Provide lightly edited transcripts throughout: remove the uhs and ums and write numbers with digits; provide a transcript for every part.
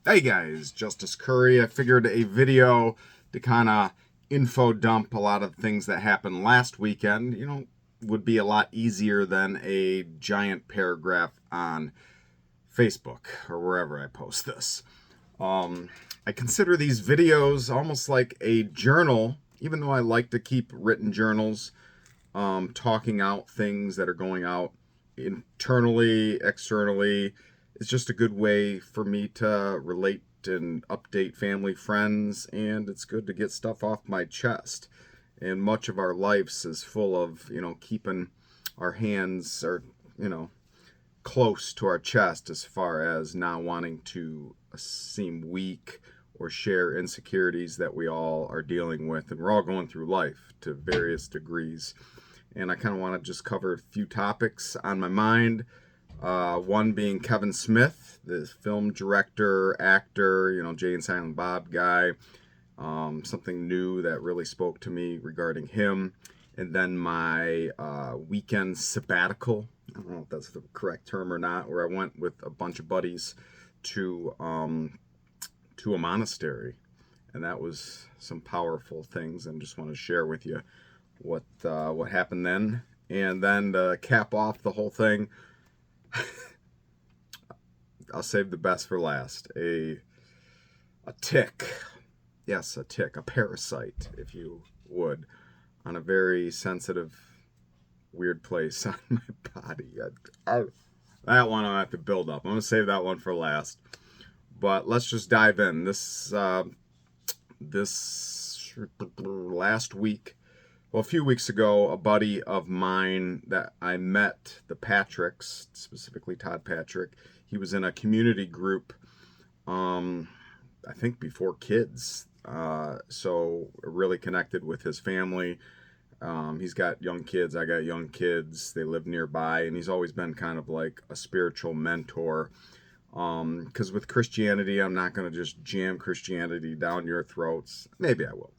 Hey guys, Justice Curry. I figured a video to kind of info dump a lot of things that happened last weekend, would be a lot easier than a giant paragraph on Facebook or wherever I post this. I consider these videos almost like a journal, even though I like to keep written journals, talking out things that are going out internally, externally. It's just a good way for me to relate and update family, friends, and it's good to get stuff off my chest. And much of our lives is full of, keeping our hands or, close to our chest as far as not wanting to seem weak or share insecurities that we all are dealing with. And we're all going through life to various degrees. And I kind of want to just cover a few topics on my mind. One being Kevin Smith, the film director, actor, Jay and Silent Bob guy. Something new that really spoke to me regarding him. And then my weekend sabbatical. I don't know if that's the correct term or not, where I went with a bunch of buddies to a monastery. And that was some powerful things, and just want to share with you what happened then. And then to cap off the whole thing, I'll save the best for last. A tick. Yes, a tick, a parasite, if you would, on a very sensitive, weird place on my body. That one I'll have to build up. I'm going to save that one for last. But let's just dive in. This last week, well, a few weeks ago, a buddy of mine that I met, the Patricks, specifically Todd Patrick, he was in a community group, I think before kids. So really connected with his family. He's got young kids. I got young kids. They live nearby, and he's always been kind of like a spiritual mentor. Because with Christianity, I'm not going to just jam Christianity down your throats. Maybe I will.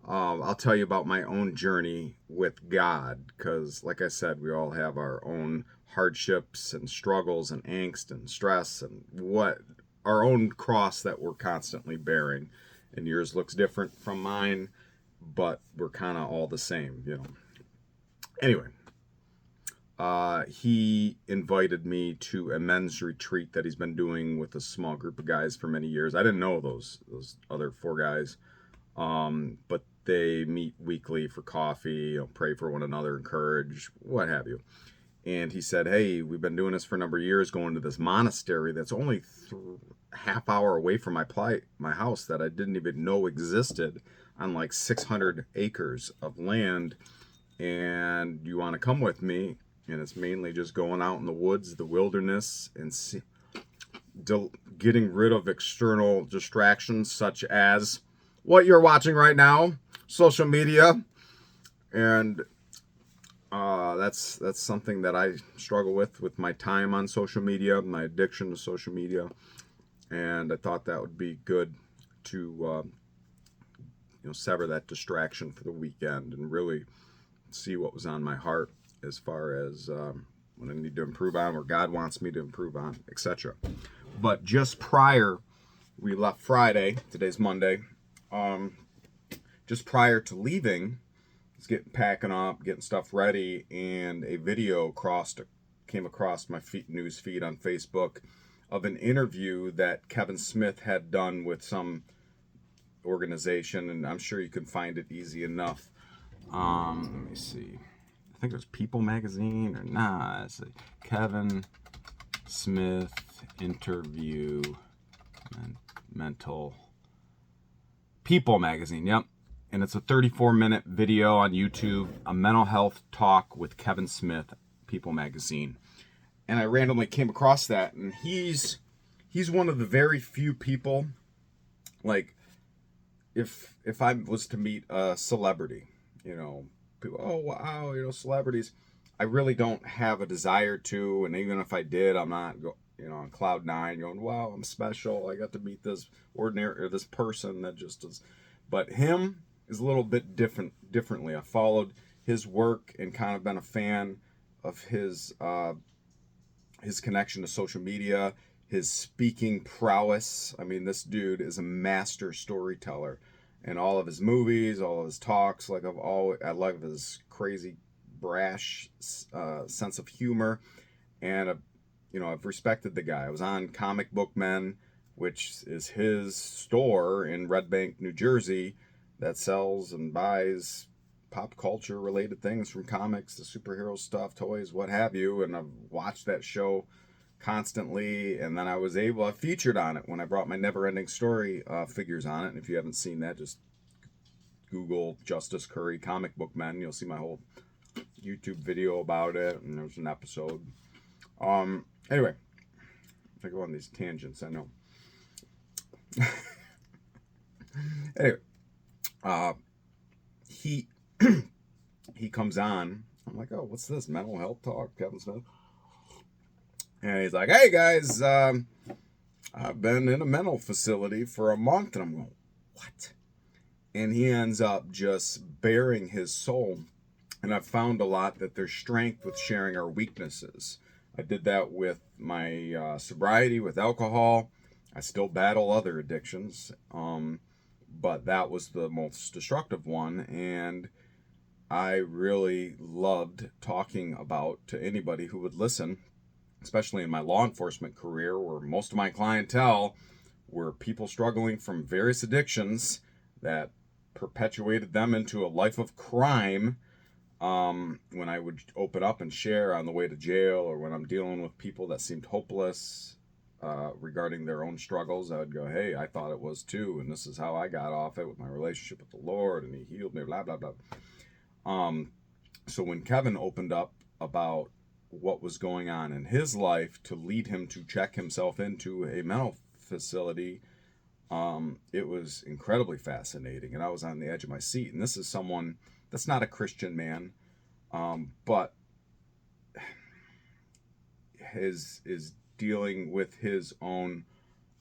I'll tell you about my own journey with God, because like I said, we all have our own hardships and struggles and angst and stress and what our own cross that we're constantly bearing. And yours looks different from mine, but we're kind of all the same, Anyway, he invited me to a men's retreat that he's been doing with a small group of guys for many years. I didn't know those other four guys, but they meet weekly for coffee, pray for one another, encourage, what have you. And he said, hey, we've been doing this for a number of years, going to this monastery that's only half hour away from my house that I didn't even know existed, on like 600 acres of land. And you want to come with me? And it's mainly just going out in the woods, the wilderness, and getting rid of external distractions such as what you're watching right now, social media. And that's something that I struggle with my time on social media, my addiction to social media. And I thought that would be good to sever that distraction for the weekend and really see what was on my heart as far as what I need to improve on, where God wants me to improve on, etc. But just prior, we left Friday, today's Monday, just prior to leaving, I was packing up, getting stuff ready, and a video came across my news feed on Facebook of an interview that Kevin Smith had done with some organization, and I'm sure you can find it easy enough. Let me see. I think it was People Magazine or nah. It's a Kevin Smith interview, mental People Magazine. Yep. And it's a 34-minute video on YouTube, a mental health talk with Kevin Smith, People Magazine. And I randomly came across that, and he's one of the very few people, like, if I was to meet a celebrity, people, oh wow, celebrities, I really don't have a desire to, and even if I did, I'm not on cloud nine going, wow, I'm special, I got to meet this ordinary, or this person that just is. But him is a little bit differently. I followed his work and kind of been a fan of his connection to social media, his speaking prowess. I mean, this dude is a master storyteller. And all of his movies, all of his talks, I love his crazy, brash sense of humor. And I've respected the guy. I was on Comic Book Men, which is his store in Red Bank, New Jersey, that sells and buys pop culture related things from comics to superhero stuff, toys, what have you. And I've watched that show constantly, and then I featured on it when I brought my Never Ending Story figures on it. And if you haven't seen that, just Google Justice Curry Comic Book Men. You'll see my whole YouTube video about it, and there's an episode. Anyway, I go on these tangents, I know. Anyway, he comes on. I'm like, oh, what's this? Mental health talk, Kevin Smith. And he's like, hey guys, I've been in a mental facility for a month. And I'm going, what? And he ends up just bearing his soul. And I've found a lot that there's strength with sharing our weaknesses. I did that with my sobriety with alcohol. I still battle other addictions, but that was the most destructive one. And I really loved talking about to anybody who would listen, especially in my law enforcement career, where most of my clientele were people struggling from various addictions that perpetuated them into a life of crime. When I would open up and share on the way to jail, or when I'm dealing with people that seemed hopeless regarding their own struggles, I would go, hey, I thought it was too, and this is how I got off it with my relationship with the Lord, and he healed me, blah, blah, blah. So when Kevin opened up about what was going on in his life to lead him to check himself into a mental facility, it was incredibly fascinating, and I was on the edge of my seat. And this is someone that's not a Christian man, but is dealing with his own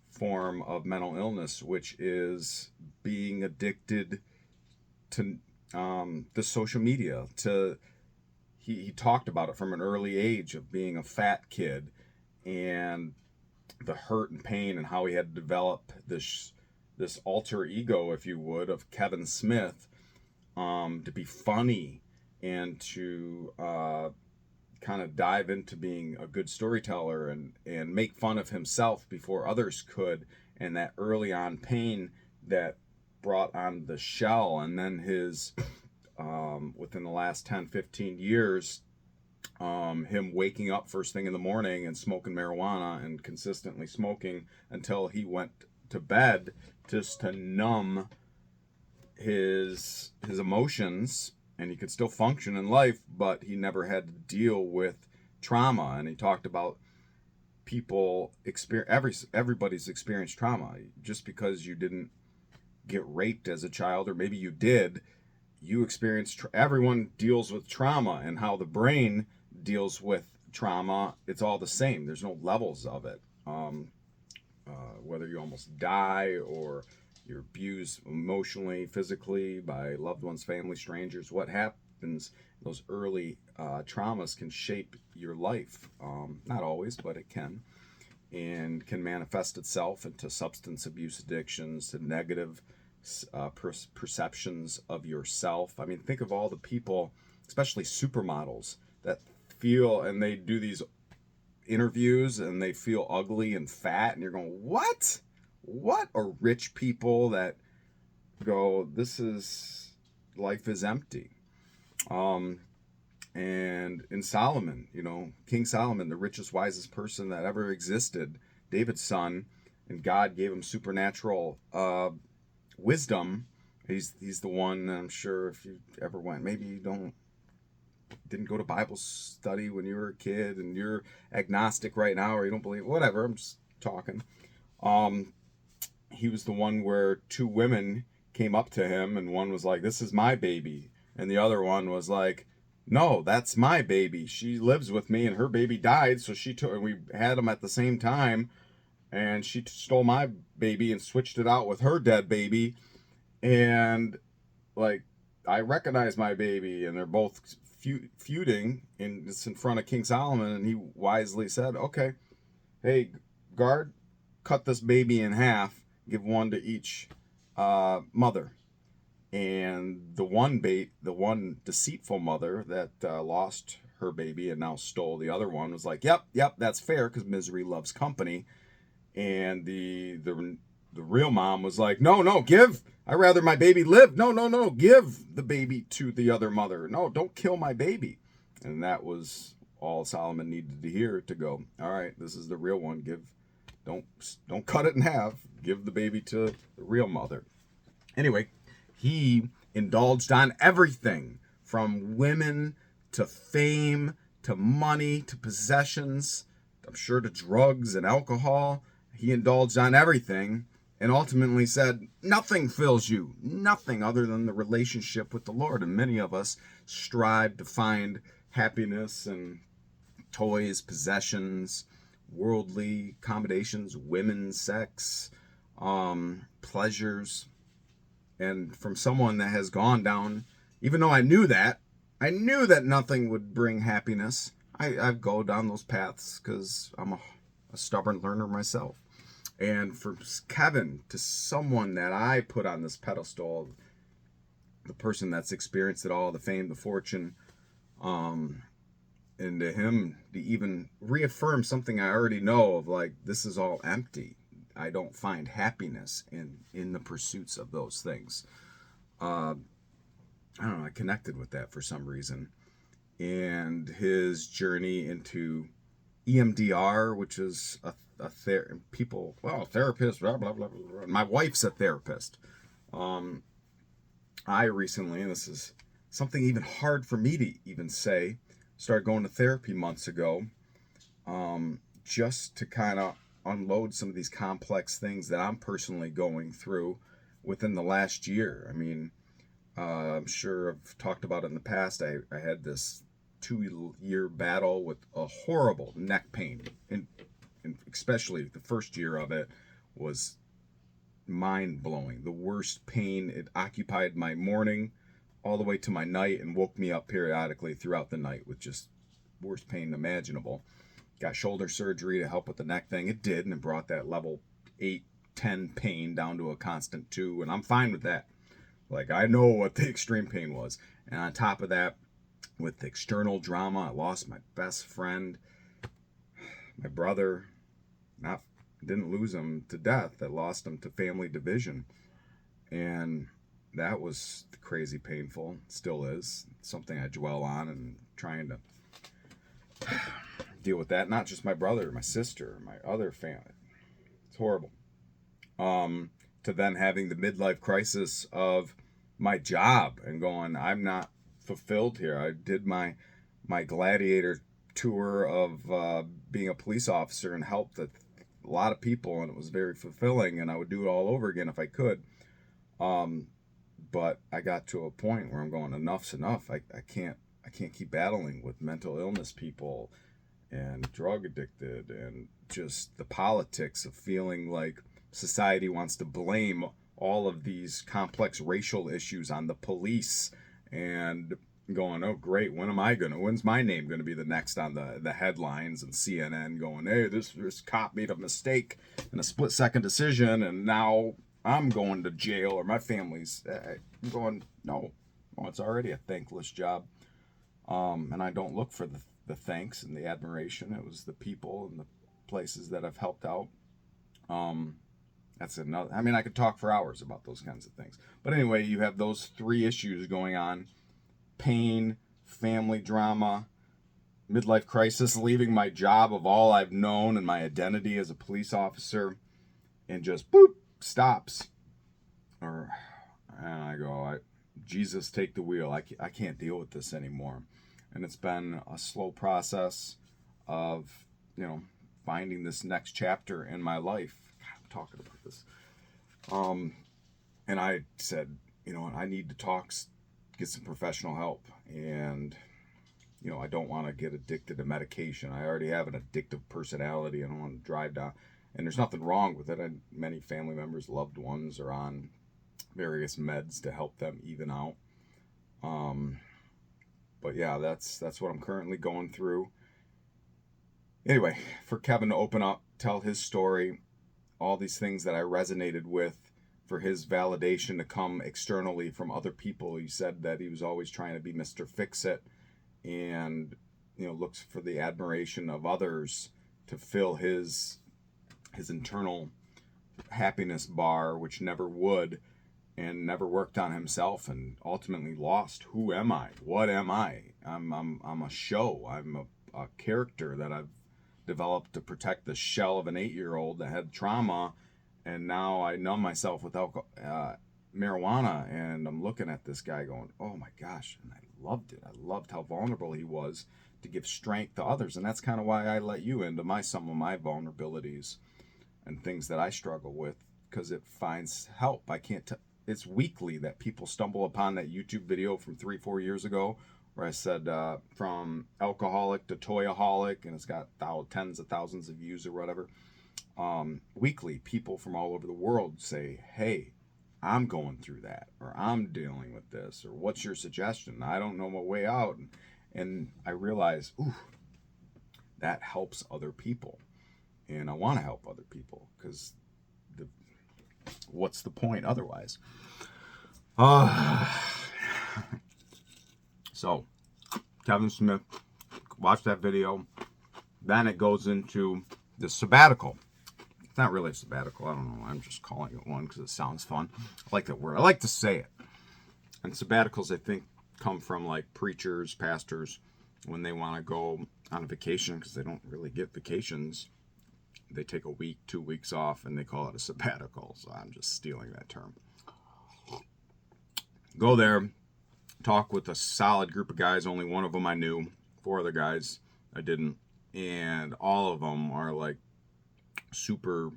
form of mental illness, which is being addicted to the social media. He talked about it from an early age of being a fat kid and the hurt and pain, and how he had to develop this alter ego, if you would, of Kevin Smith, to be funny and to kind of dive into being a good storyteller and make fun of himself before others could, and that early on pain that brought on the shell. And then his within the last 10-15 years, him waking up first thing in the morning and smoking marijuana and consistently smoking until he went to bed, just to numb his emotions, and he could still function in life, but he never had to deal with trauma. And he talked about people everybody's experienced trauma. Just because you didn't get raped as a child, or maybe you did, you experienced everyone deals with trauma, and how the brain deals with trauma, it's all the same. There's no levels of it. Whether you almost die, or you're abused emotionally, physically by loved ones, family, strangers, what happens, those early traumas can shape your life. Not always, but it can. And can manifest itself into substance abuse addictions, to negative perceptions of yourself. I mean, think of all the people, especially supermodels, that feel, and they do these interviews and they feel ugly and fat, and you're going, what? Or rich people that go, life is empty. And in Solomon, King Solomon, the richest, wisest person that ever existed, David's son, and God gave him supernatural wisdom. He's the one, I'm sure, if you ever went, maybe you didn't go to Bible study when you were a kid, and you're agnostic right now, or you don't believe, whatever, I'm just talking. He was the one where two women came up to him, and one was like, this is my baby, and the other one was like, no, that's my baby, she lives with me, and her baby died, so she took, and we had them at the same time, and she stole my baby and switched it out with her dead baby, and like, I recognize my baby. And they're both feuding, and it's in front of King Solomon, and he wisely said, okay, hey, guard, cut this baby in half, give one to each mother. And the one deceitful mother that lost her baby and now stole the other one was like, yep, that's fair, because misery loves company. And the real mom was like, no, give. I'd rather my baby live. No, give the baby to the other mother. No, don't kill my baby. And that was all Solomon needed to hear to go, all right, this is the real one. Don't cut it in half. Give the baby to the real mother. Anyway, he indulged on everything from women to fame to money to possessions, I'm sure to drugs and alcohol. He indulged on everything and ultimately said, nothing fills you, nothing other than the relationship with the Lord. And many of us strive to find happiness in toys, possessions, worldly accommodations, women, sex, pleasures. And from someone that has gone down, even though I knew that nothing would bring happiness, I go down those paths because I'm a stubborn learner myself. And for Kevin, to someone that I put on this pedestal, the person that's experienced it all, the fame, the fortune, and to him to even reaffirm something I already know of, like, this is all empty. I don't find happiness in the pursuits of those things. I don't know, I connected with that for some reason. And his journey into EMDR, which is a therapist, blah, blah, blah, blah. My wife's a therapist. I recently, and this is something even hard for me to even say, started going to therapy months ago, just to kind of unload some of these complex things that I'm personally going through within the last year. I mean, I'm sure I've talked about it in the past. I had this 2-year battle with a horrible neck pain, and especially the first year of it was mind-blowing. The worst pain. It occupied my morning all the way to my night and woke me up periodically throughout the night with just worst pain imaginable. Got shoulder surgery to help with the neck thing. It did, and it brought that level 8, 10 pain down to a constant 2, and I'm fine with that. Like, I know what the extreme pain was. And on top of that, with the external drama, I lost my best friend, my brother. Didn't lose him to death. I lost him to family division. And that was crazy painful. Still is. Something I dwell on and trying to deal with that. Not just my brother, my sister, my other family. It's horrible. To then having the midlife crisis of my job and going, I'm not fulfilled here. I did my gladiator tour of being a police officer and helped a lot of people, and it was very fulfilling, and I would do it all over again if I could. But I got to a point where I'm going, enough's enough. I can't keep battling with mental illness people and drug addicted and just the politics of feeling like society wants to blame all of these complex racial issues on the police, and going, oh great, when's my name gonna be the next on the headlines and CNN going, hey, this cop made a mistake in a split-second decision and now I'm going to jail, or my family's I'm going, no, it's already a thankless job. And I don't look for the thanks and the admiration. It was the people and the places that I've helped out. That's another, I mean, I could talk for hours about those kinds of things. But anyway, you have those 3 issues going on: pain, family drama, midlife crisis, leaving my job of all I've known and my identity as a police officer, and just boop, stops. And I go, Jesus, take the wheel. I can't deal with this anymore. And it's been a slow process of, finding this next chapter in my life. God, I'm talking about this. And I said, I need to get some professional help. And, I don't want to get addicted to medication. I already have an addictive personality. I don't want to drive down. And there's nothing wrong with it. And many family members, loved ones, are on various meds to help them even out. But yeah, that's what I'm currently going through. Anyway, for Kevin to open up tell his story, all these things that I resonated with, for his validation to come externally from other people. He said that he was always trying to be Mr. Fix-It, and looks for the admiration of others to fill his internal happiness bar, which never would, and never worked on himself, and ultimately lost. Who am I? What am I? I'm a show. I'm a character that I've developed to protect the shell of an 8-year-old that had trauma, and now I numb myself with marijuana, and I'm looking at this guy going, oh my gosh, and I loved it. I loved how vulnerable he was to give strength to others, and that's kind of why I let you into some of my vulnerabilities and things that I struggle with, because it finds help. It's weekly that people stumble upon that YouTube video from 3-4 years ago where I said from alcoholic to toyaholic, and it's got tens of thousands of views or whatever. Weekly, people from all over the world say, hey, I'm going through that, or I'm dealing with this, or what's your suggestion? I don't know my way out. And I realize, that helps other people. And I want to help other people, because what's the point otherwise? So, Kevin Smith, watch that video. Then it goes into the sabbatical. It's not really a sabbatical. I don't know. I'm just calling it one because it sounds fun. I like that word. I like to say it. And sabbaticals, I think, come from like preachers, pastors, when they want to go on a vacation, because they don't really get vacations. They take a week, 2 weeks off, and they call it a sabbatical. So I'm just stealing that term. Go there, talk with a solid group of guys. Only one of them I knew. 4 other guys I didn't. And all of them are like super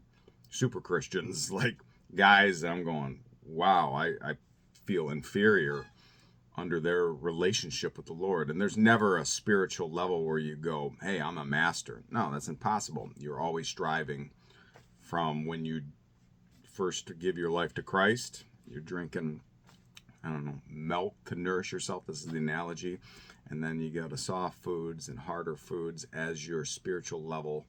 Christians, like guys that I'm going, wow, I feel inferior under their relationship with the Lord. And there's never a spiritual level where you go, hey, I'm a master. No, that's impossible. You're always striving. From when you first give your life to Christ, you're drinking, milk to nourish yourself. This is the analogy. And then you go to soft foods and harder foods as your spiritual level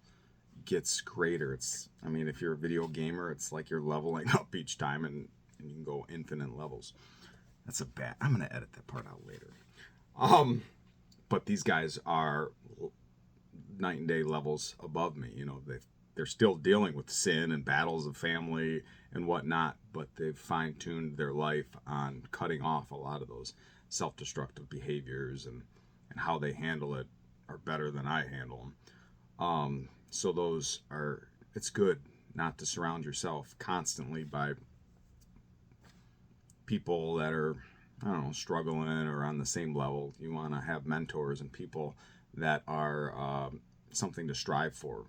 gets greater. If you're a video gamer, it's like you're leveling up each time, and you can go infinite levels. I'm going to edit that part out later. But these guys are night and day levels above me. They're still dealing with sin and battles of family and whatnot, but they've fine-tuned their life on cutting off a lot of those self-destructive behaviors, and how they handle it are better than I handle them. So it's good not to surround yourself constantly by people that are, struggling or on the same level. You want to have mentors and people that are something to strive for,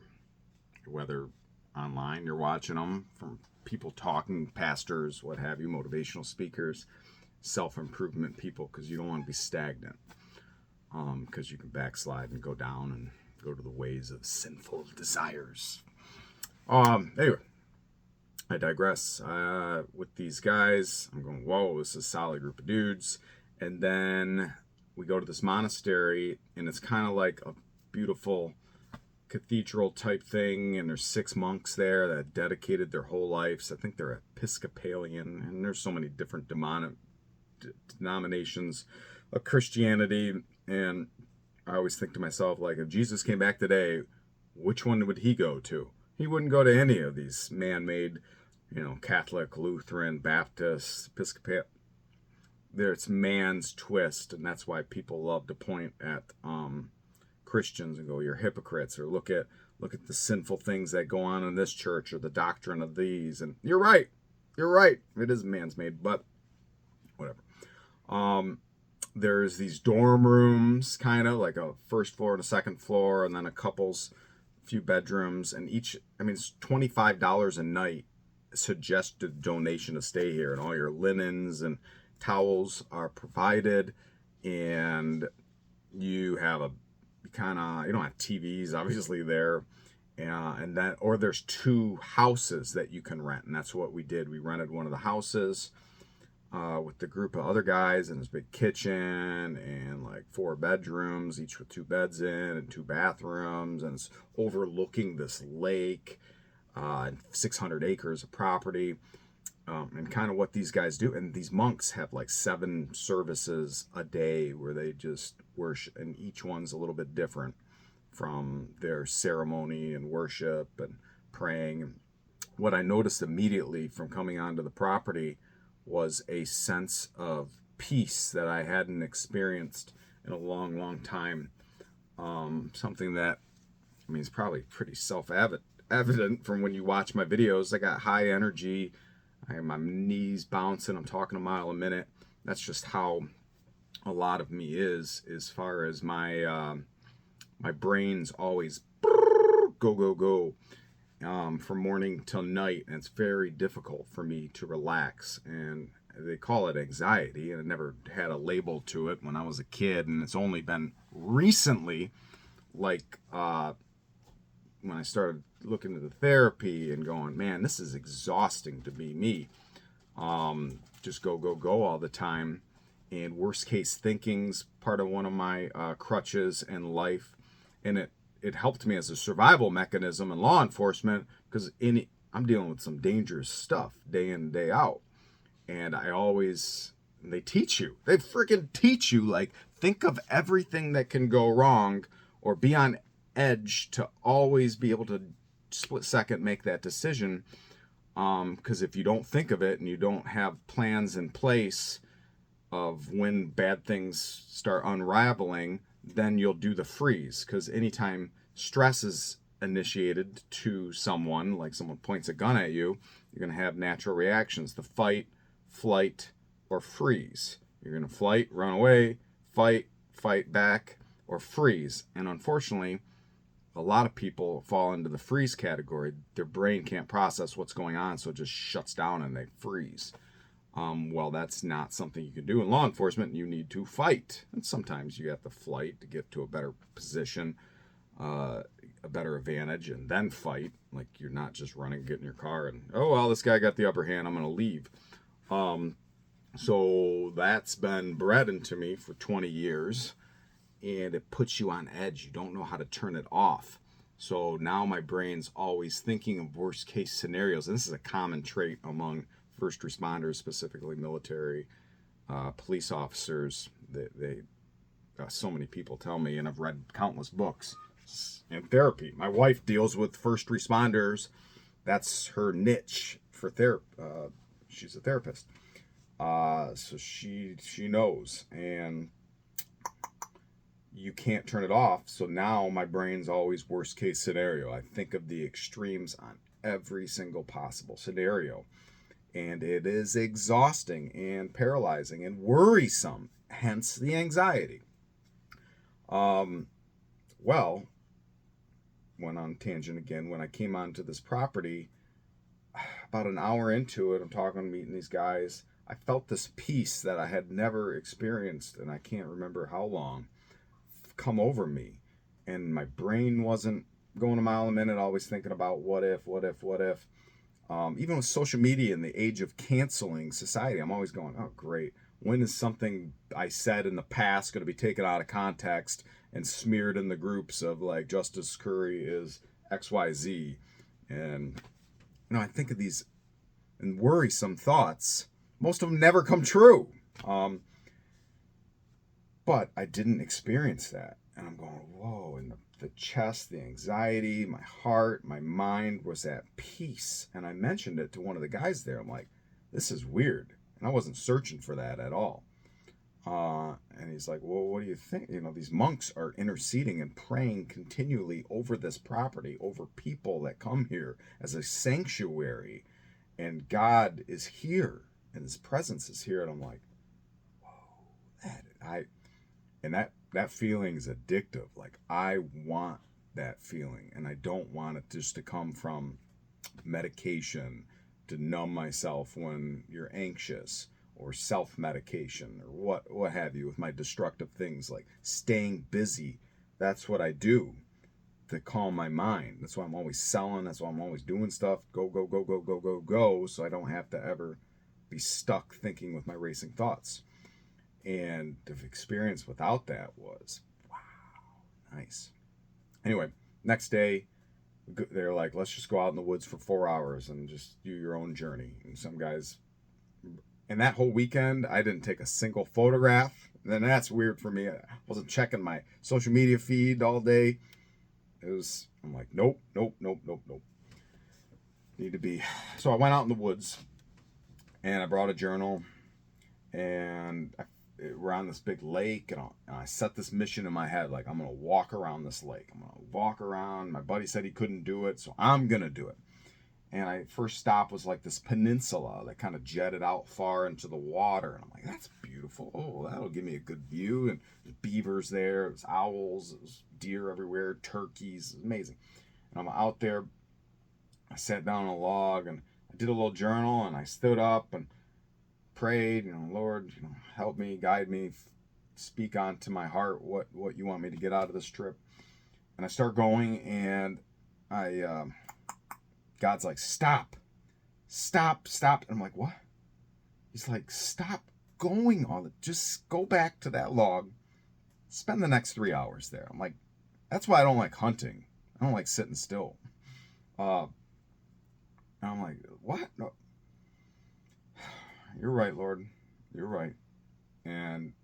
whether online you're watching them from people talking, pastors, what have you, motivational speakers, self-improvement people, because you don't want to be stagnant, because you can backslide and go down and go to the ways of sinful desires. Anyway, I digress. With these guys, I'm going, whoa, this is a solid group of dudes. And then we go to this monastery, and it's kind of like a beautiful cathedral type thing, and there's 6 monks there that dedicated their whole lives. I think they're Episcopalian, and there's so many different denominations of Christianity. And I always think to myself, like, if Jesus came back today, which one would he go to? He wouldn't go to any of these man-made, Catholic, Lutheran, Baptist, Episcopal. It's man's twist, and that's why people love to point at Christians and go, you're hypocrites, or look at the sinful things that go on in this church, or the doctrine of these. And you're right. It is man's made, but whatever. There's these dorm rooms, kind of like a first floor and a second floor, and then a few bedrooms, and each, it's $25 a night suggested donation to stay here, and all your linens and towels are provided, and you have you don't have TVs obviously there, or there's 2 houses that you can rent, and that's what we did. We rented one of the houses, with the group of other guys in this big kitchen and like 4 bedrooms, each with 2 beds in and 2 bathrooms, and it's overlooking this lake, and 600 acres of property, and kind of what these guys do. And these monks have like 7 services a day where they just worship, and each one's a little bit different from their ceremony and worship and praying. What I noticed immediately from coming onto the property was a sense of peace that I hadn't experienced in a long, long time. Something that, I mean, it's probably pretty self-evident from when you watch my videos. I got high energy. I have my knees bouncing. I'm talking a mile a minute. That's just how a lot of me is, as far as my my brain's always go, go, go. From morning till night, and it's very difficult for me to relax. And they call it anxiety, and I never had a label to it when I was a kid, and it's only been recently, like when I started looking into therapy and going, man, this is exhausting to be me. Just go, go, go all the time. And worst case thinking's part of one of my crutches in life, and it helped me as a survival mechanism in law enforcement, because I'm dealing with some dangerous stuff day in, day out. And they freaking teach you, like, think of everything that can go wrong or be on edge to always be able to split second make that decision. Because if you don't think of it and you don't have plans in place of when bad things start unraveling, then you'll do the freeze. Because anytime stress is initiated to someone, like someone points a gun at you, you're going to have natural reactions: the fight, flight, or freeze. You're going to flight, run away, fight back, or freeze. And unfortunately, a lot of people fall into the freeze category. Their brain can't process what's going on, so it just shuts down and they freeze. Well, that's not something you can do in law enforcement. You need to fight. And sometimes you have to flight to get to a better position, a better advantage, and then fight. Like, you're not just running, get in your car, and, oh, well, this guy got the upper hand, I'm going to leave. So that's been bred into me for 20 years, and it puts you on edge. You don't know how to turn it off. So now my brain's always thinking of worst case scenarios. And this is a common trait among first responders, specifically military, police officers. They so many people tell me, and I've read countless books and therapy. My wife deals with first responders. That's her niche for therapy. She's a therapist. So she knows, and you can't turn it off. So now my brain's always worst case scenario. I think of the extremes on every single possible scenario. And it is exhausting and paralyzing and worrisome, hence the anxiety. Well, went on tangent again. When I came onto this property, about an hour into it, I'm talking, meeting these guys, I felt this peace that I had never experienced, and I can't remember how long, come over me. And my brain wasn't going a mile a minute, always thinking about what if. Even with social media in the age of canceling society, I'm always going, oh, great. When is something I said in the past going to be taken out of context and smeared in the groups of, like, Justice Curry is XYZ? And, I think of these and worrisome thoughts. Most of them never come true. But I didn't experience that. And I'm going, whoa, and the chest, the anxiety, my heart, my mind was at peace. And I mentioned it to one of the guys there. I'm like, this is weird. And I wasn't searching for that at all. And he's like, well, what do you think? These monks are interceding and praying continually over this property, over people that come here as a sanctuary. And God is here, and his presence is here. And I'm like, whoa, that feeling is addictive. Like, I want that feeling, and I don't want it just to come from medication to numb myself when you're anxious, or self-medication, or what have you, with my destructive things like staying busy. That's what I do to calm my mind. That's why I'm always selling. That's why I'm always doing stuff. Go, go, go, go, go, go, go, so I don't have to ever be stuck thinking with my racing thoughts. And the experience without that was, wow, nice. Anyway, next day, they're like, let's just go out in the woods for 4 hours and just do your own journey. And some guys, and that whole weekend, I didn't take a single photograph. And then that's weird for me. I wasn't checking my social media feed all day. I'm like, nope. Need to be. So I went out in the woods and I brought a journal and we're on this big lake, and I set this mission in my head, like, I'm going to walk around this lake. I'm going to walk around. My buddy said he couldn't do it, so I'm going to do it. And I first stop was like this peninsula that kind of jetted out far into the water. And I'm like, that's beautiful. Oh, that'll give me a good view. And there's beavers there, there's owls, there's deer everywhere, turkeys. It's amazing. And I'm out there. I sat down on a log and I did a little journal, and I stood up and prayed, Lord, help me, guide me, speak onto my heart what you want me to get out of this trip. And I start going, and God's like, stop. And I'm like, what? He's like, stop going just go back to that log, spend the next 3 hours there. I'm like, that's why I don't like hunting. I don't like sitting still. And I'm like, what? No. You're right, Lord. You're right. And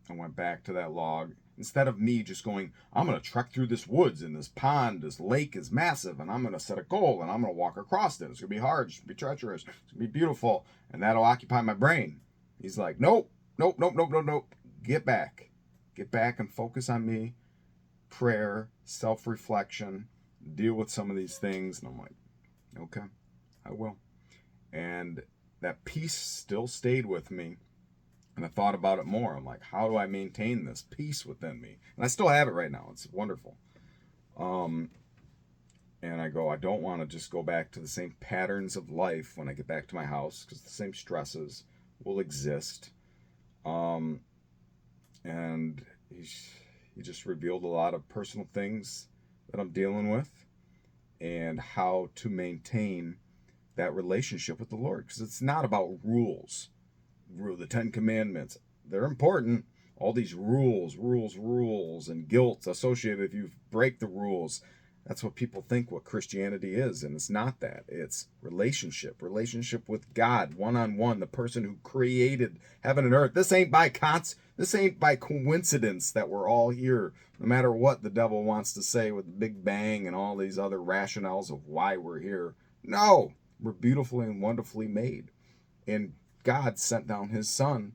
I went back to that log. Instead of me just going, I'm going to trek through this woods and this pond, this lake is massive, and I'm going to set a goal, and I'm going to walk across it. It's going to be hard. It's going to be treacherous. It's going to be beautiful, and that'll occupy my brain. He's like, nope. Get back. Get back and focus on me. Prayer, self-reflection, deal with some of these things. And I'm like, okay, I will. And that peace still stayed with me. And I thought about it more. I'm like, how do I maintain this peace within me? And I still have it right now. It's wonderful. And I go, I don't want to just go back to the same patterns of life when I get back to my house, because the same stresses will exist. And he just revealed a lot of personal things that I'm dealing with and how to maintain that relationship with the Lord. Because it's not about rules. The 10 Commandments, they're important. All these rules, and guilt associated if you break the rules. That's what people think what Christianity is, and it's not that. It's relationship with God, one-on-one, the person who created heaven and earth. This ain't by coincidence that we're all here, no matter what the devil wants to say with the Big Bang and all these other rationales of why we're here. No, we're beautifully and wonderfully made. And God sent down his son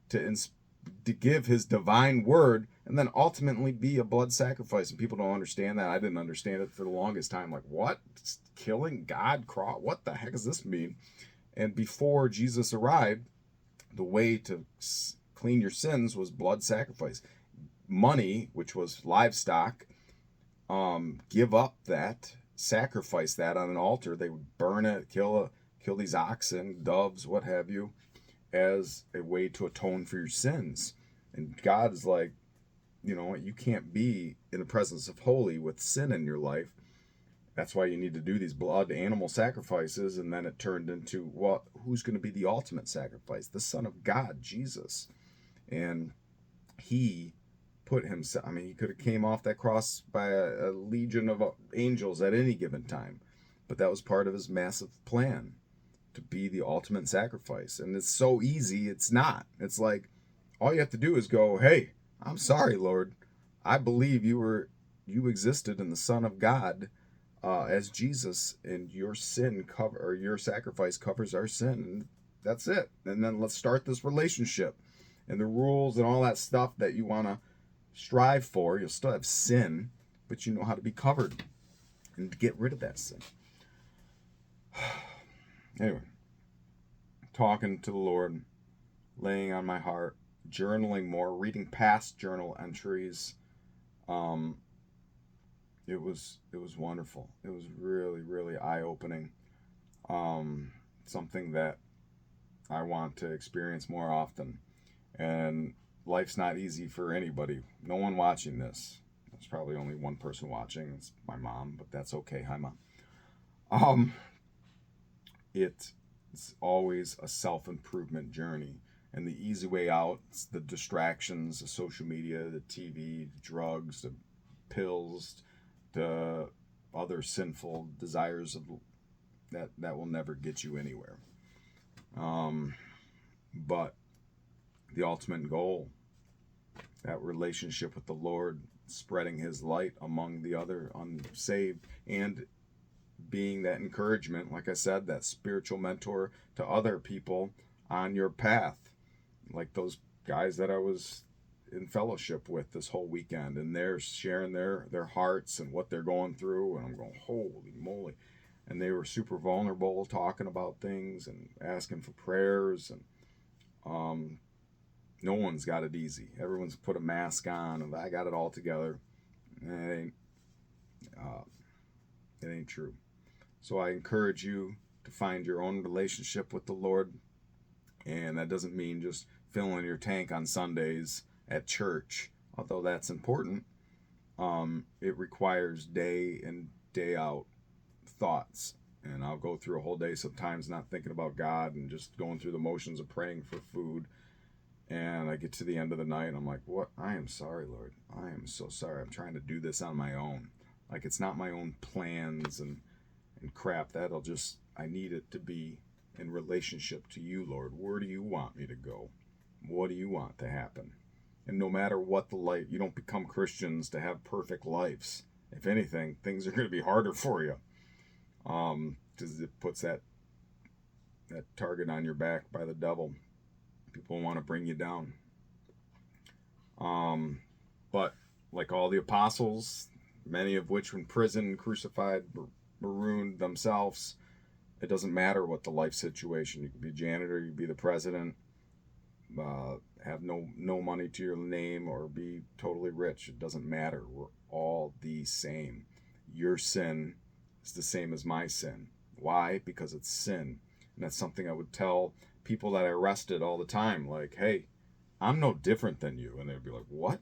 to give his divine word and then ultimately be a blood sacrifice. And people don't understand that. I didn't understand it for the longest time. Like, what? Killing God? What the heck does this mean? And before Jesus arrived, the way to clean your sins was blood sacrifice. Money, which was livestock, give up that, sacrifice that on an altar. They would burn it, kill these oxen, doves, what have you, as a way to atone for your sins. And God is like, you can't be in the presence of holy with sin in your life. That's why you need to do these blood animal sacrifices. And then it turned into, well, who's going to be the ultimate sacrifice? The Son of God, Jesus. And he put himself, he could have came off that cross by a legion of angels at any given time. But that was part of his massive plan, to be the ultimate sacrifice. And it's so easy, it's not. It's like, all you have to do is go, hey, I'm sorry, Lord. I believe you existed in the Son of God as Jesus, and your sacrifice covers our sin. And that's it. And then let's start this relationship. And the rules and all that stuff that you want to strive for, you'll still have sin, but you know how to be covered and to get rid of that sin. Anyway, talking to the Lord, laying on my heart, journaling more, reading past journal entries. It was wonderful. It was really, really eye-opening. Something that I want to experience more often. And life's not easy for anybody. No one watching this. There's probably only one person watching. It's my mom, but that's okay. Hi, Mom. It's always a self-improvement journey. And the easy way out is the distractions, the social media, the TV, the drugs, the pills, the other sinful desires of that will never get you anywhere. But the ultimate goal, that relationship with the Lord, spreading his light among the other unsaved, and being that encouragement, like I said, that spiritual mentor to other people on your path, like those guys that I was in fellowship with this whole weekend, and they're sharing their hearts and what they're going through, and I'm going, holy moly. And they were super vulnerable, talking about things and asking for prayers, and no one's got it easy. Everyone's put a mask on, and I got it all together. It ain't true. So I encourage you to find your own relationship with the Lord, and that doesn't mean just filling your tank on Sundays at church, although that's important. It requires day in, day out thoughts, and I'll go through a whole day sometimes not thinking about God and just going through the motions of praying for food, and I get to the end of the night and I'm like, what? I am sorry, Lord. I am so sorry. I'm trying to do this on my own. Like, it's not my own plans and crap. I need it to be in relationship to you, Lord. Where do you want me to go? What do you want to happen? And no matter what the life, you don't become Christians to have perfect lives. If anything, things are going to be harder for you. Because it puts that target on your back by the devil. People want to bring you down. But like all the apostles, many of which were in prison, crucified, marooned themselves, it doesn't matter what the life situation. You could be a janitor, you could be the president, have no money to your name, or be totally rich. It doesn't matter. We're all the same. Your sin is the same as my sin. Why? Because it's sin. And that's something I would tell people that I arrested all the time. Like, hey, I'm no different than you. And they'd be like, what?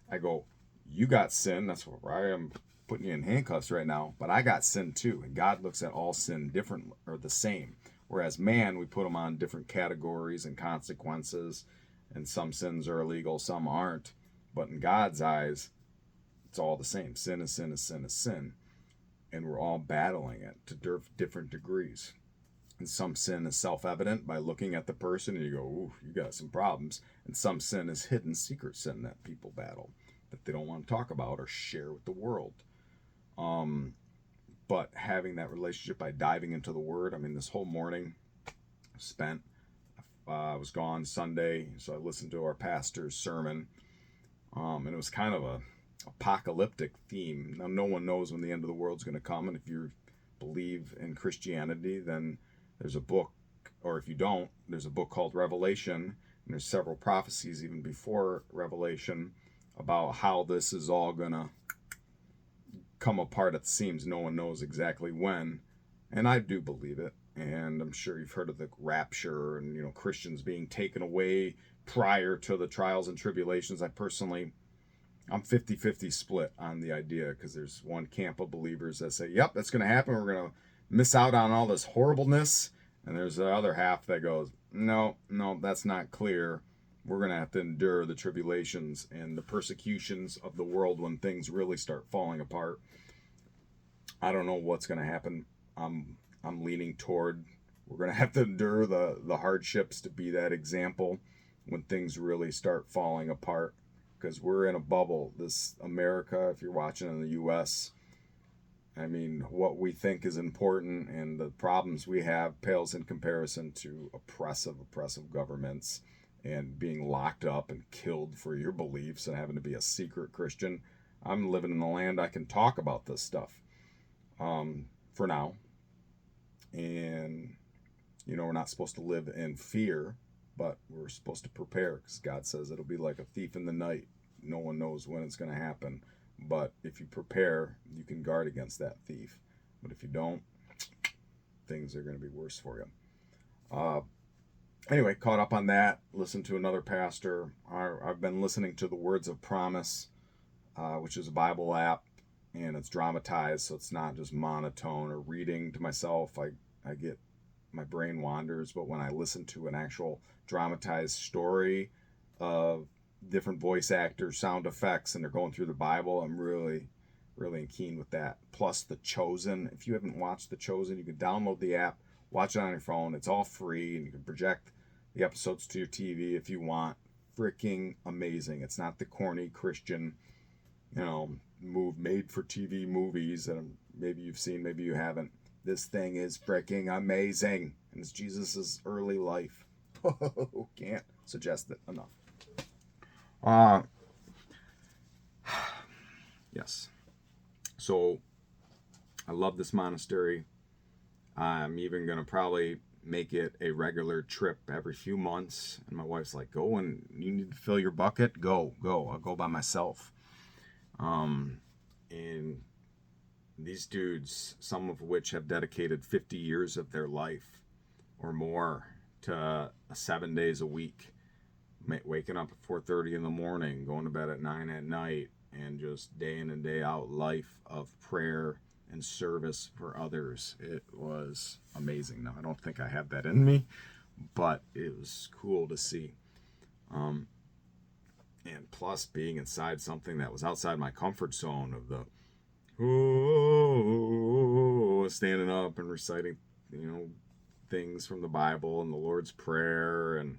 I go, you got sin. That's why I am putting you in handcuffs right now. But I got sin too. And God looks at all sin different, or the same. Whereas man, we put them on different categories and consequences. And some sins are illegal, some aren't. But in God's eyes, it's all the same. Sin is sin is sin is sin. And we're all battling it to different degrees. And some sin is self-evident by looking at the person and you go, ooh, you got some problems. And some sin is hidden secret sin that people battle that they don't want to talk about or share with the world. But having that relationship by diving into the Word, I mean, this whole morning spent, I was gone Sunday, so I listened to our pastor's sermon, and it was kind of a apocalyptic theme. Now, no one knows when the end of the world's going to come, and if you believe in Christianity, then there's a book, or if you don't, there's a book called Revelation, and there's several prophecies even before Revelation about how this is all going to come apart at the seams. No one knows exactly when, and I do believe it. And I'm sure you've heard of the rapture and, Christians being taken away prior to the trials and tribulations. I'm 50-50 split on the idea, because there's one camp of believers that say, yep, that's going to happen. We're going to miss out on all this horribleness. And there's the other half that goes, no, that's not clear. We're going to have to endure the tribulations and the persecutions of the world when things really start falling apart. I don't know what's going to happen. I'm leaning toward we're going to have to endure the hardships to be that example when things really start falling apart, because we're in a bubble. This America, if you're watching in the U.S., I mean, what we think is important and the problems we have pales in comparison to oppressive governments and being locked up and killed for your beliefs and having to be a secret Christian. I'm living in the land I can talk about this stuff for now. And, we're not supposed to live in fear, but we're supposed to prepare, because God says it'll be like a thief in the night. No one knows when it's going to happen. But if you prepare, you can guard against that thief. But if you don't, things are going to be worse for you. Anyway, caught up on that. Listened to another pastor. I've been listening to the Words of Promise, which is a Bible app, and it's dramatized, so it's not just monotone or reading to myself. I get my brain wanders. But when I listen to an actual dramatized story of different voice actors, sound effects, and they're going through the Bible, I'm really, really keen with that. Plus The Chosen. If you haven't watched The Chosen, you can download the app, watch it on your phone. It's all free, and you can project the episodes to your TV if you want. Freaking amazing. It's not the corny Christian, made for TV movies that maybe you've seen, maybe you haven't. This thing is freaking amazing, and it's Jesus's early life. Can't suggest it enough. Yes. So I love this monastery. I'm even gonna probably make it a regular trip every few months. And my wife's like, go, and you need to fill your bucket, go. I'll go by myself. And these dudes, some of which have dedicated 50 years of their life or more to 7 days a week, waking up at 4:30 in the morning, going to bed at 9 at night, and just day in and day out life of prayer and service for others. It was amazing. Now, I don't think I have that in me, but it was cool to see. And plus being inside something that was outside my comfort zone of the standing up and reciting, things from the Bible and the Lord's Prayer and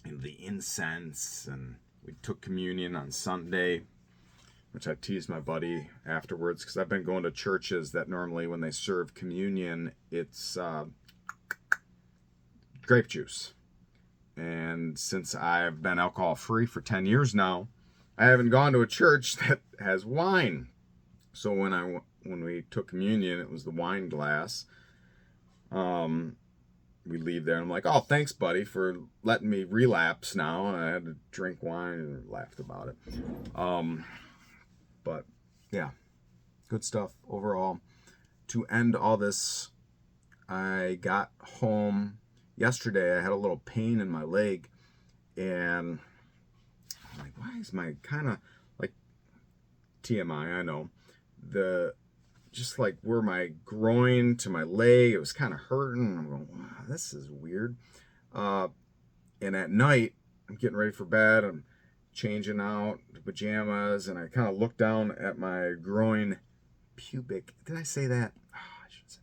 the incense. And we took communion on Sunday, which I teased my buddy afterwards, because I've been going to churches that normally when they serve communion, it's grape juice. And since I've been alcohol free for 10 years now, I haven't gone to a church that has wine. So when we took communion, it was the wine glass. We leave there and I'm like, oh, thanks, buddy, for letting me relapse now. And I had to drink wine and laughed about it. But yeah, good stuff overall. To end all this, I got home yesterday. I had a little pain in my leg, and I'm like, why is my kind of like TMI? I know just like where my groin to my leg, it was kind of hurting. I'm going, wow, this is weird. And at night, I'm getting ready for bed. I'm changing out the pajamas, and I kind of look down at my groin pubic. Did I say that? Oh, I should say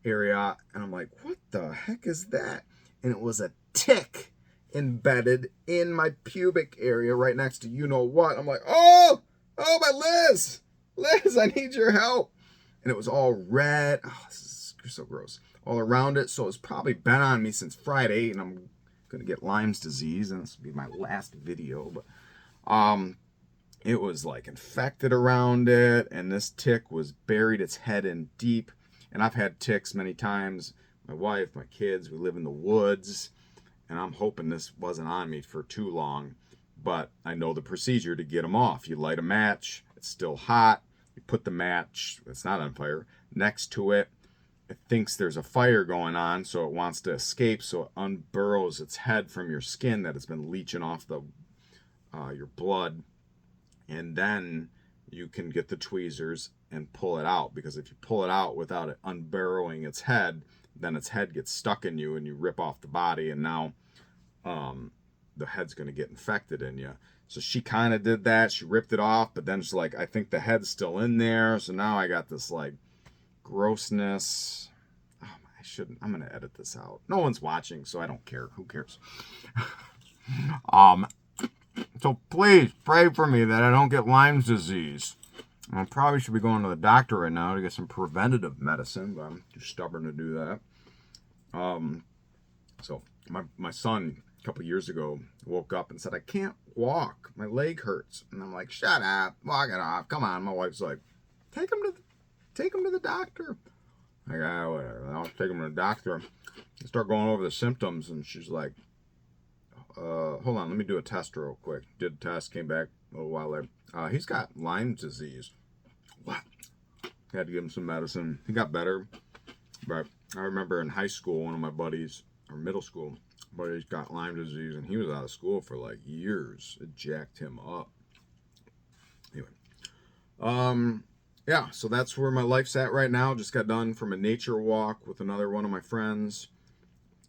area. And I'm like, what the heck is that? And it was a tick embedded in my pubic area right next to you know what. I'm like, oh, my Liz, I need your help. And it was all red. Oh, this is so gross. All around it. So it's probably been on me since Friday, and I'm going to get Lyme's disease, and this will be my last video. But it was like infected around it, and this tick was buried its head in deep. And I've had ticks many times. My wife, my kids, we live in the woods, and I'm hoping this wasn't on me for too long. But I know the procedure to get them off. You light a match. It's still hot. You put the match, it's not on fire, next to it. It thinks there's a fire going on, so it wants to escape, so it unburrows its head from your skin that has been leaching off your blood. And then you can get the tweezers and pull it out, because if you pull it out without it unburrowing its head, then its head gets stuck in you and you rip off the body, and now the head's going to get infected in you. So she kind of did that. She ripped it off, but then she's like, I think the head's still in there. So now I got this like grossness. Oh, I'm going to edit this out. No one's watching, so I don't care. Who cares? So please pray for me that I don't get Lyme's disease. I probably should be going to the doctor right now to get some preventative medicine, but I'm too stubborn to do that. So my son a couple years ago woke up and said, I can't walk. My leg hurts. And I'm like, shut up. Walk it off. Come on. My wife's like, take him to the doctor. Like, whatever. I'll take him to the doctor. I start going over the symptoms, and she's like, hold on, let me do a test real quick. Did a test, came back a little while later. He's got Lyme disease. What? Had to give him some medicine. He got better. But I remember in high school, one of my buddies, or middle school, buddies got Lyme disease, and he was out of school for like years. It jacked him up. Anyway. yeah, so that's where my life's at right now. Just got done from a nature walk with another one of my friends,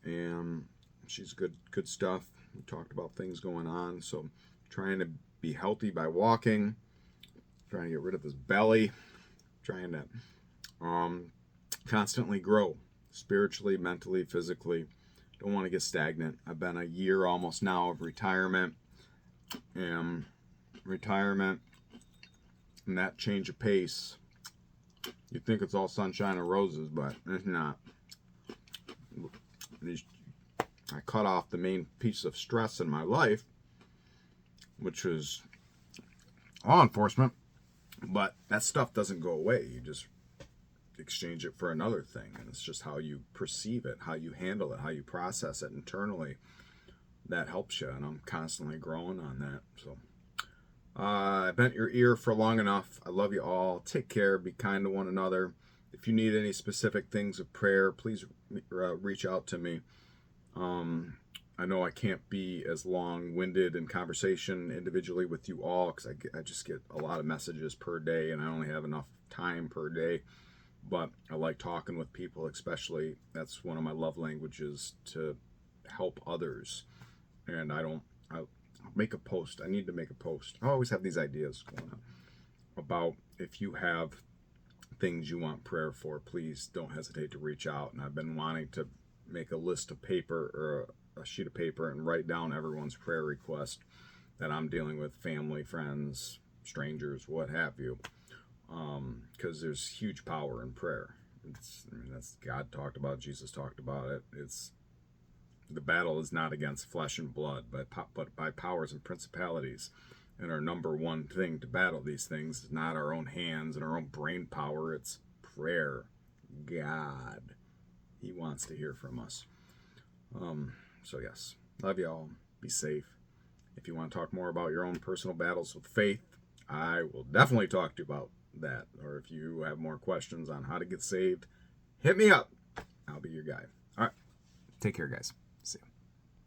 and she's good stuff. We talked about things going on, so trying to be healthy by walking, trying to get rid of this belly, trying to um, constantly grow spiritually, mentally, physically. Don't want to get stagnant. I've been a year almost now of retirement, and retirement and that change of pace. You think it's all sunshine and roses, but it's not. I cut off the main piece of stress in my life, which was law enforcement, but that stuff doesn't go away. You just exchange it for another thing, and it's just how you perceive it, how you handle it, how you process it internally. That helps you, and I'm constantly growing on that. So I bent your ear for long enough. I love you all. Take care. Be kind to one another. If you need any specific things of prayer, please reach out to me. I know I can't be as long-winded in conversation individually with you all because I just get a lot of messages per day, and I only have enough time per day. But I like talking with people, especially. That's one of my love languages, to help others. And I'll make a post. I need to make a post. I always have these ideas going on about if you have things you want prayer for, please don't hesitate to reach out. And I've been wanting to make a list of paper or a sheet of paper and write down everyone's prayer request that I'm dealing with, family, friends, strangers, what have you. Because there's huge power in prayer. That's God talked about, Jesus talked about it. The battle is not against flesh and blood, but by powers and principalities. And our number one thing to battle these things is not our own hands and our own brain power. It's prayer. God. He wants to hear from us. So yes, love y'all. Be safe. If you want to talk more about your own personal battles with faith, I will definitely talk to you about that. Or if you have more questions on how to get saved, hit me up. I'll be your guy. All right. Take care, guys. See you.